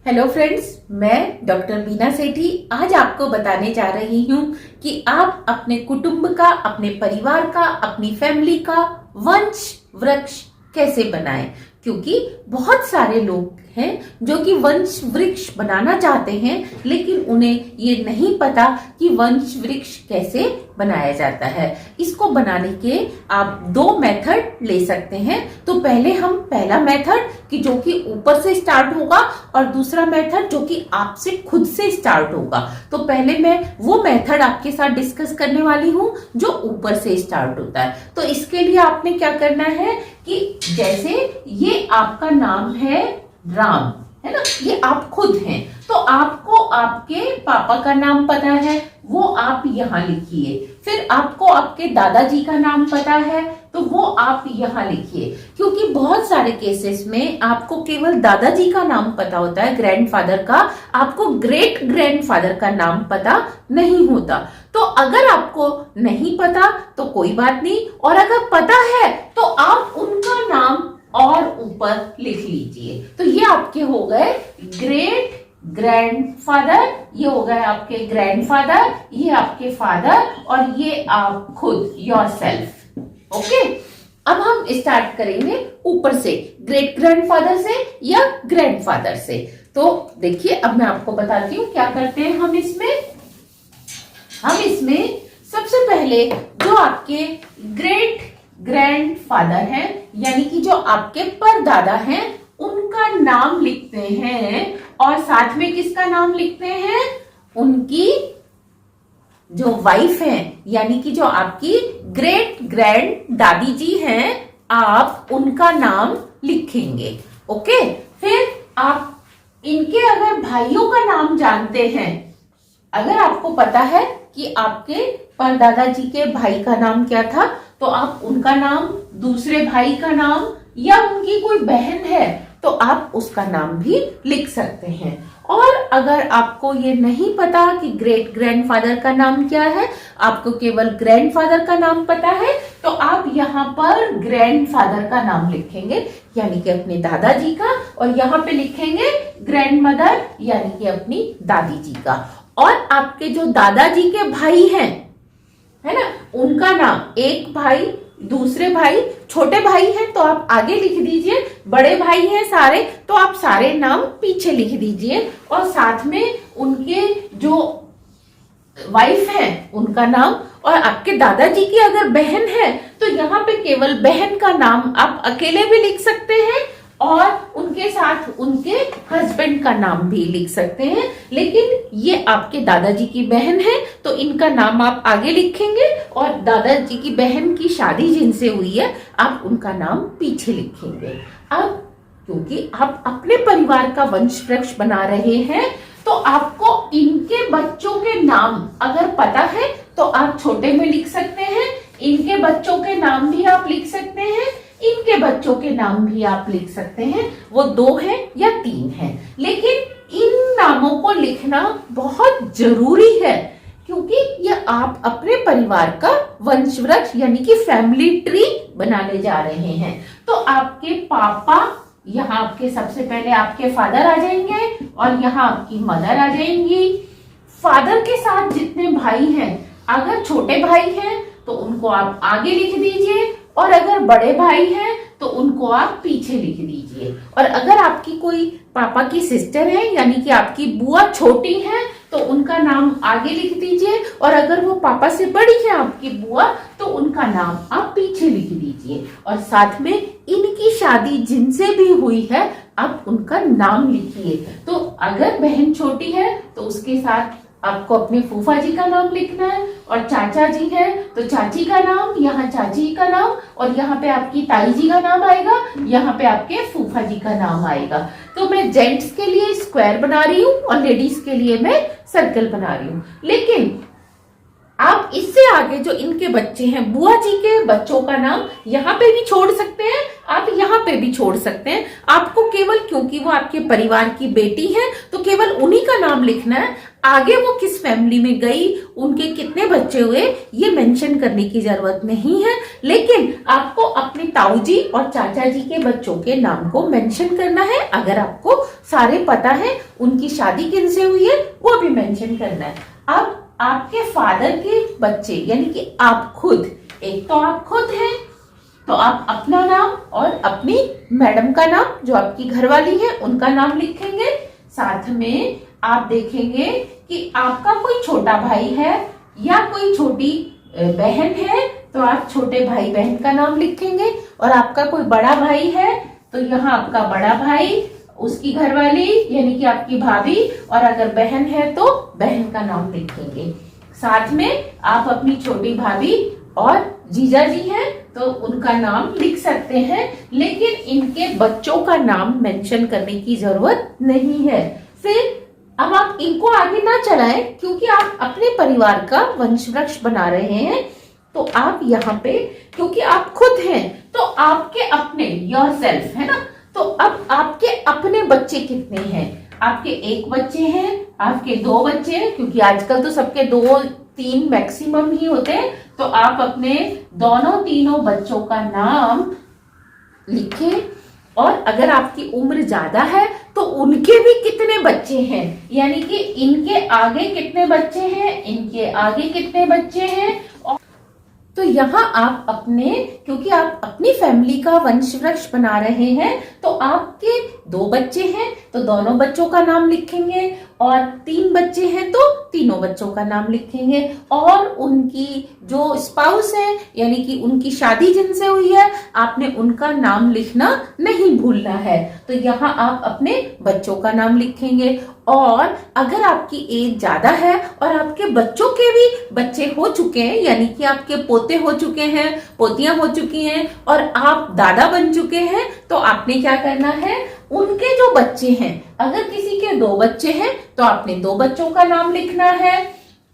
Hello friends, मैं doctor बीना सेठी आज आपको बताने जा रही हूँ कि आप अपने कुटुंब का, अपने परिवार का, अपनी फैमिली का वंश वृक्ष कैसे बनाएं। क्योंकि बहुत सारे लोग हैं जो कि वंश वृक्ष बनाना चाहते हैं, लेकिन उन्हें ये नहीं पता कि वंश वृक्ष कैसे बनाया जाता है। इसको बनाने के आप दो मेथड ले सकते हैं। तो पहले हम पहला मेथड कि जो कि ऊपर से स्टार्ट होगा और दूसरा मेथड जो कि आपसे खुद से स्टार्ट होगा। तो पहले मैं वो मेथड आपके साथ डिस्कस करने वाली हूँ जो ऊपर से स्टार्ट होता है। तो इसके लिए आपने क्या करना है कि जैसे ये आपका नाम है राम, है ना, ये आप खुद हैं, तो आपको आपके पापा का नाम पता है, वो आप यहाँ लिखिए। फिर आपको आपके दादाजी का नाम पता है, तो वो आप यहाँ लिखिए। क्योंकि बहुत सारे केसेस में आपको केवल दादाजी का नाम पता होता है, ग्रैंडफादर का, आपको ग्रेट ग्रैंडफादर का नाम पता नहीं होता। तो अगर आपको नहीं पता तो कोई बात नहीं, और अगर पता है तो आप उनका नाम और ऊपर लिख लीजिए। तो ये आपके हो गए ग्रेट ग्रैंडफादर, ये हो गए आपके ग्रैंडफादर, ये आपके फादर, और ये आप खुद योरसेल्फ। ओके, अब हम स्टार्ट करेंगे ऊपर से, ग्रेट ग्रैंडफादर से या ग्रैंडफादर से। तो देखिए, अब मैं आपको बताती हूँ क्या करते हैं हम इसमें सबसे पहले जो आपके ग्रेट ग्रैंडफादर हैं, यानी कि जो आपके परदादा हैं, उनका नाम लिखते हैं, और साथ में किसका नाम लिखते हैं? उनकी जो वाइफ है, यानी कि जो आपकी ग्रेट ग्रैंड दादी जी हैं, आप उनका नाम लिखेंगे। ओके, फिर आप इनके अगर भाइयों का नाम जानते हैं, अगर आपको पता है कि आपके परदादा जी के भाई का नाम क्या था, तो आप उनका नाम, दूसरे भाई का नाम, या उनकी कोई बहन है तो आप उसका नाम भी लिख सकते हैं। और अगर आपको ये नहीं पता कि ग्रेट ग्रैंडफादर का नाम क्या है, आपको केवल ग्रैंडफादर का नाम पता है, तो आप यहाँ पर ग्रैंडफादर का नाम लिखेंगे, यानी कि अपने दादाजी का, और यहाँ पे लिखेंगे ग्रैंडमदर, यानी कि अपनी दादी जी का। और आपके जो दादाजी के भाई हैं, है ना, उनका नाम, एक भाई, दूसरे भाई, छोटे भाई हैं तो आप आगे लिख दीजिए, बड़े भाई हैं सारे तो आप सारे नाम पीछे लिख दीजिए, और साथ में उनके जो वाइफ है उनका नाम, और आपके दादाजी की अगर बहन है तो यहाँ पे केवल बहन का नाम आप अकेले भी लिख सकते हैं, और उनके साथ उनके हस्बैंड का नाम भी लिख सकते हैं। लेकिन ये आपके दादाजी की बहन है तो इनका नाम आप आगे लिखेंगे, और दादाजी की बहन की शादी जिनसे हुई है आप उनका नाम पीछे लिखेंगे। अब क्योंकि आप अपने परिवार का वंश वृक्ष बना रहे हैं, तो आपको इनके बच्चों के नाम अगर पता है तो आप छोटे में लिख सकते हैं, इनके बच्चों के नाम भी आप लिख सकते हैं, इनके बच्चों के नाम भी आप लिख सकते हैं, वो 2 हैं या 3 हैं। लेकिन इन नामों को लिखना बहुत जरूरी है, क्योंकि ये आप अपने परिवार का वंश वृक्ष यानी कि फैमिली ट्री बनाने जा रहे हैं। तो आपके पापा, यहाँ आपके सबसे पहले आपके फादर आ जाएंगे, और यहाँ आपकी मदर आ जाएंगी। फादर के साथ जितने भाई हैं, अगर छोटे भाई हैं तो उनको आप आगे लिख दीजिए, और अगर बड़े भाई हैं तो उनको आप पीछे लिख दीजिए। और अगर आपकी कोई पापा की सिस्टर है, यानी कि आपकी बुआ छोटी है, तो उनका नाम आगे लिख दीजिए, और अगर वो पापा से बड़ी है आपकी बुआ, तो उनका नाम आप पीछे लिख दीजिए। और साथ में इनकी शादी जिनसे भी हुई है आप उनका नाम लिखिए। तो अगर बहन छोटी है तो उसके साथ आपको अपने फूफा जी का नाम लिखना है, और चाचा जी है तो चाची का नाम, यहाँ चाची का नाम, और यहाँ पे आपकी ताई जी का नाम आएगा, यहाँ पे आपके फूफा जी का नाम आएगा। तो मैं जेंट्स के लिए स्क्वायर बना रही हूँ और लेडीज के लिए मैं सर्कल बना रही हूँ। लेकिन आप इससे आगे जो इनके बच्चे हैं, बुआ जी के बच्चों का नाम यहाँ पे भी छोड़ सकते हैं, आप यहाँ पे भी छोड़ सकते हैं। आपको केवल, क्योंकि वो आपके परिवार की बेटी है, तो केवल उन्हीं का नाम लिखना है। आगे वो किस फैमिली में गई, उनके कितने बच्चे हुए, ये मेंशन करने की जरूरत नहीं है। लेकिन आपको अपने ताऊ जी और चाचा जी के बच्चों के नाम को मेंशन करना है। अगर आपको सारे पता है, उनकी शादी किन से हुई है, वो भी मेंशन करना है। अब आपके फादर के बच्चे, यानी कि आप खुद, एक तो आप खुद हैं, तो आप अपना नाम और अपनी मैडम का नाम, जो आपकी घरवाली है, उनका नाम लिखेंगे। साथ में आप देखेंगे कि आपका कोई छोटा भाई है या कोई छोटी बहन है, तो आप छोटे भाई बहन का नाम लिखेंगे। और आपका कोई बड़ा भाई है, तो यहाँ आपका बड़ा भाई, उसकी घरवाली यानी कि आपकी भाभी, और अगर बहन है तो बहन का नाम लिखेंगे। साथ में आप अपनी छोटी भाभी और जीजा जी हैं, तो उनका नाम लिख सकते हैं, लेकिन इनके बच्चों का नाम मेंशन करने की जरूरत नहीं है। फिर अब आप इनको आगे ना चलाएं, क्योंकि आप अपने परिवार का वंश वृक्ष बना रहे हैं। तो आप यहाँ पे, क्योंकि आप खुद हैं, तो आपके अपने, योरसेल्फ है ना, तो अब आपके अपने बच्चे कितने हैं? आपके एक बच्चे हैं, आपके दो बच्चे हैं, क्योंकि आजकल तो सबके 2-3 मैक्सिमम ही होते हैं। तो आप अपने दोनों तीनों बच्चों का नाम लिखें। और अगर आपकी उम्र ज्यादा है, तो उनके भी कितने बच्चे हैं, यानी कि इनके आगे कितने बच्चे हैं, इनके आगे कितने बच्चे हैं। तो यहाँ आप अपने, क्योंकि आप अपनी फैमिली का वंश वृक्ष बना रहे हैं, तो आपके 2 बच्चे हैं, तो दोनों बच्चों का नाम लिखेंगे। और 3 बच्चे हैं, तो तीनों बच्चों का नाम लिखेंगे। और उनकी जो स्पाउस है, यानी कि उनकी शादी जिनसे हुई है, आपने उनका नाम लिखना नहीं भूलना है। तो यहाँ आप अपने बच्चों का नाम लिखेंगे। और अगर आपकी एज ज्यादा है और आपके बच्चों के भी बच्चे हो चुके हैं, यानी कि आपके पोते हो चुके हैं, पोतियां हो चुकी हैं, और आप दादा बन चुके हैं, तो आपने क्या करना है, उनके जो बच्चे हैं, अगर किसी के 2 बच्चे हैं, तो आपने 2 बच्चों का नाम लिखना है।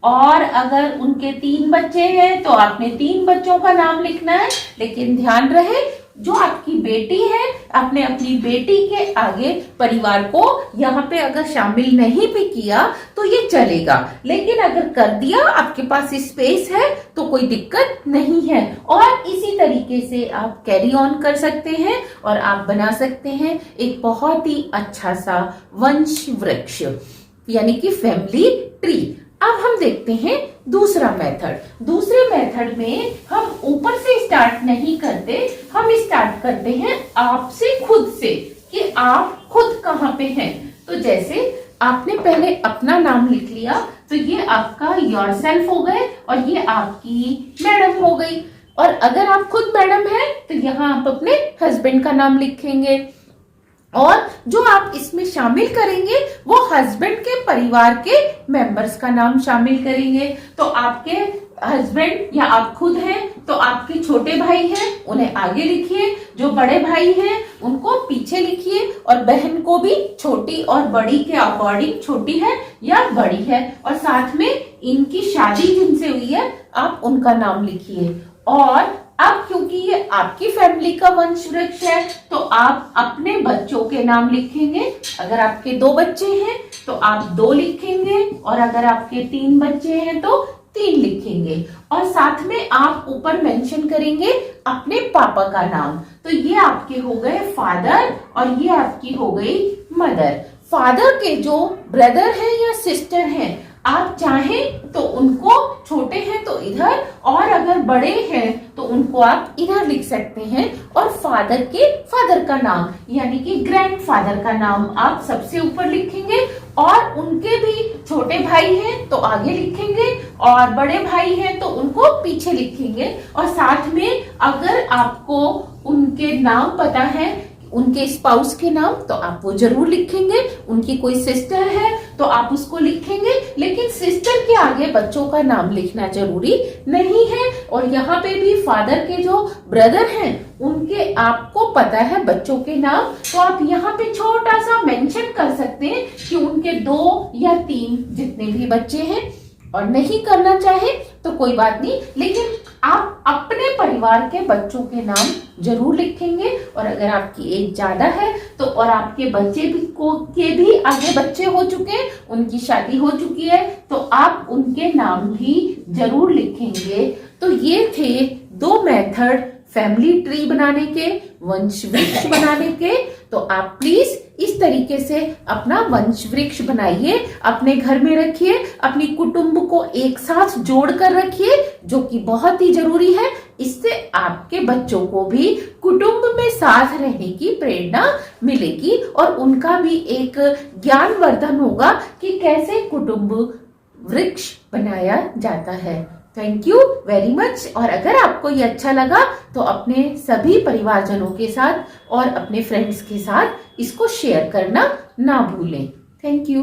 और अगर उनके 3 बच्चे हैं, तो आपने 3 बच्चों का नाम लिखना है। लेकिन ध्यान रहे, जो आपकी बेटी है, आपने अपनी बेटी के आगे परिवार को यहाँ पे अगर शामिल नहीं भी किया तो ये चलेगा, लेकिन अगर कर दिया, आपके पास स्पेस है, तो कोई दिक्कत नहीं है। और इसी तरीके से आप कैरी ऑन कर सकते हैं और आप बना सकते हैं एक बहुत ही अच्छा सा वंश वृक्ष, यानी कि फैमिली ट्री। अब हम देखते हैं दूसरा मेथड। दूसरे मेथड में हम ऊपर से स्टार्ट नहीं करते, हम स्टार्ट करते हैं आपसे, खुद से, कि आप खुद कहाँ पे हैं। तो जैसे आपने पहले अपना नाम लिख लिया, तो ये आपका योरसेल्फ हो गए और ये आपकी मैडम हो गई। और अगर आप खुद मैडम हैं, तो यहाँ आप अपने हस्बैंड का नाम लिखेंगे। और जो आप इसमें शामिल करेंगे, वो हस्बैंड के परिवार के मेंबर्स का नाम शामिल करेंगे। तो आपके हस्बैंड या आप खुद हैं, तो आपके छोटे भाई हैं, उन्हें आगे लिखिए। जो बड़े भाई हैं, उनको पीछे लिखिए। और बहन को भी छोटी और बड़ी के अकॉर्डिंग, छोटी है या बड़ी है। और साथ में इनकी शादी जिनसे हुई है, आप उनका नाम लिखिए। और अब क्योंकि ये आपकी फैमिली का वंश वृक्ष है, तो आप अपने बच्चों के नाम लिखेंगे। अगर आपके 2 बच्चे हैं, तो आप 2 लिखेंगे। और अगर आपके 3 बच्चे हैं, तो 3 लिखेंगे। और साथ में आप ऊपर मेंशन करेंगे अपने पापा का नाम। तो ये आपके हो गए फादर और ये आपकी हो गई मदर। फादर के जो ब्रदर हैं या सिस्टर हैं, आप चाहें तो उनको, छोटे हैं तो इधर, और अगर बड़े हैं तो उनको आप इधर लिख सकते हैं। और फादर के फादर का नाम, यानी कि ग्रैंडफादर का नाम आप सबसे ऊपर लिखेंगे। और उनके भी छोटे भाई हैं तो आगे लिखेंगे, और बड़े भाई हैं तो उनको पीछे लिखेंगे। और साथ में अगर आपको उनके नाम पता है, उनके स्पाउस के नाम, तो आप वो जरूर लिखेंगे। उनकी कोई सिस्टर है तो आप उसको लिखेंगे, लेकिन सिस्टर के आगे बच्चों का नाम लिखना जरूरी नहीं है। और यहाँ पे भी फादर के जो ब्रदर हैं, उनके आपको पता है बच्चों के नाम, तो आप यहाँ पे छोटा सा मेंशन कर सकते हैं कि उनके 2 या 3 जितने भी बच्चे हैं, और नहीं करना चाहे तो कोई बात नहीं, लेकिन आप अपने परिवार के बच्चों के नाम जरूर लिखेंगे। और अगर आपकी एज ज्यादा है तो और आपके बच्चे भी आगे बच्चे हो चुके हैं, उनकी शादी हो चुकी है, तो आप उनके नाम भी जरूर लिखेंगे। तो ये थे 2 मेथड फैमिली ट्री बनाने के, वंश वृक्ष बनाने के। तो आप प्लीज इस तरीके से अपना वंश वृक्ष बनाइए, अपने घर में रखिए, अपनी कुटुंब को एक साथ जोड़कर रखिए, जो कि बहुत ही जरूरी है। इससे आपके बच्चों को भी कुटुंब में साथ रहने की प्रेरणा मिलेगी और उनका भी एक ज्ञानवर्धन होगा कि कैसे कुटुंब वृक्ष बनाया जाता है। Thank you very much. और अगर आपको ये अच्छा लगा तो अपने सभी परिवारजनों के साथ और अपने फ्रेंड्स के साथ इसको शेयर करना ना भूलें। Thank you.